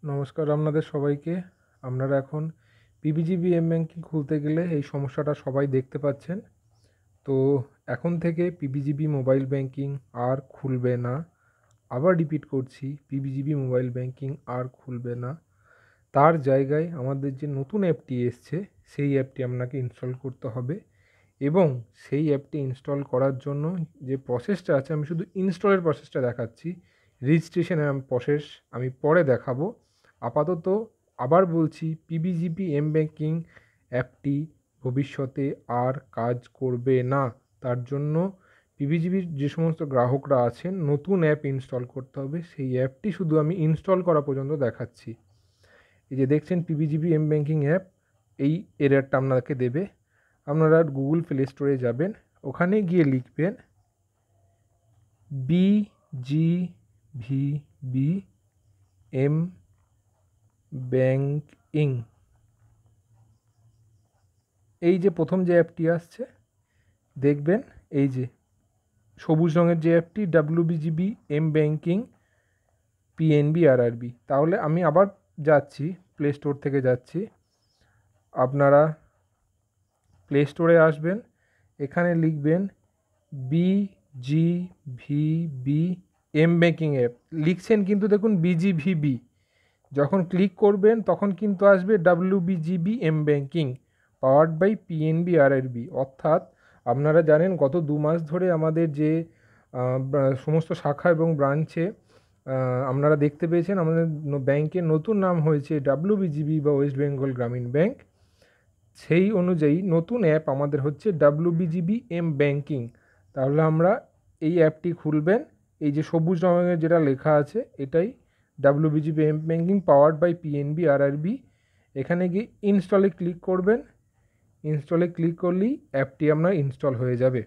নমস্কার আপনাদের সবাইকে। আপনারা এখন পিবিজিবি এম ব্যাঙ্কিং খুলতে গেলে এই সমস্যাটা সবাই দেখতে পাচ্ছেন। তো এখন থেকে পিবিজিবি মোবাইল ব্যাঙ্কিং আর খুলবে না। আবার রিপিট করছি, পিবিজিবি মোবাইল ব্যাঙ্কিং আর খুলবে না। তার জায়গায় আমাদের যে নতুন অ্যাপটি এসছে সেই অ্যাপটি আপনাকে ইনস্টল করতে হবে, এবং সেই অ্যাপটি ইনস্টল করার জন্য যে প্রসেসটা আছে, আমি শুধু ইনস্টলের প্রসেসটা দেখাচ্ছি। রেজিস্ট্রেশনের প্রসেস আমি পরে দেখাবো। আপাতত আবার বলছি, পিবিজিবি এম ব্যাঙ্কিং অ্যাপটি ভবিষ্যতে আর কাজ করবে না। তার জন্য পিবিজিবির যে সমস্ত গ্রাহকরা আছেন, নতুন অ্যাপ ইনস্টল করতে হবে। সেই অ্যাপটি শুধু আমি ইনস্টল করা পর্যন্ত দেখাচ্ছি। এই যে দেখছেন পিবিজিবি এম ব্যাঙ্কিং অ্যাপ, এই এররটা আপনাকে দেবে। আপনারা গুগল প্লে স্টোরে যাবেন, ওখানে গিয়ে লিখবেন BGVB এম ব্যাঙ্কিং। এই যে প্রথম যে অ্যাপটি আসছে দেখবেন, এই যে সবুজ রঙের যে অ্যাপটি WBGB M banking PNB RRB। তাহলে আমি আবার যাচ্ছি, প্লে স্টোর থেকে যাচ্ছি। আপনারা প্লে স্টোরে আসবেন, এখানে লিখবেন BGVB এম ব্যাঙ্কিং অ্যাপ লিখছেন, কিন্তু দেখুন BGVB। যখন ক্লিক করবেন তখন কিন্তু আসবে WBGB M banking powered by PNB RRB। অর্থাৎ আপনারা জানেন গত 2 মাস ধরে আমাদের যে সমস্ত শাখা এবং ব্রাঞ্চে আপনারা দেখতে পেয়েছেন আমাদের ব্যাংকের নতুন নাম হয়েছে WBGB বা ওয়েস্ট বেঙ্গল গ্রামীণ ব্যাংক। সেই অনুযায়ী নতুন অ্যাপ আমাদের হচ্ছে WBGB এম ব্যাঙ্কিং। তাহলে আমরা এই অ্যাপটি খুলবেন, এই যে সবুজ রঙের যেটা লেখা আছে এটাই WBGB M banking powered by PNB RRB। এখানে গিয়ে ইনস্টলে ক্লিক করবেন। ইনস্টলে ক্লিক করলেই অ্যাপটি আপনার ইনস্টল হয়ে যাবে।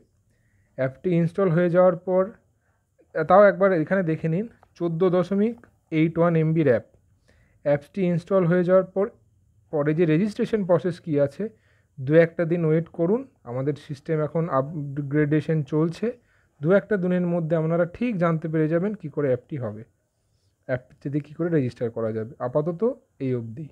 অ্যাপটি ইনস্টল হয়ে যাওয়ার পর তাও একবার এখানে দেখে নিন, 14.81 MBর অ্যাপ। অ্যাপসটি ইনস্টল হয়ে যাওয়ার পর পরে যে রেজিস্ট্রেশন প্রসেস কী আছে, 2-1 দিন ওয়েট করুন। আমাদের সিস্টেম এখন আপগ্রেডেশন চলছে। 2-1 দিনের মধ্যে আপনারা ঠিক জানতে পেরে যাবেন কী করে অ্যাপটি হবে, অ্যাপটিতে কী করে রেজিস্টার করা যাবে। আপাতত এই অবধি।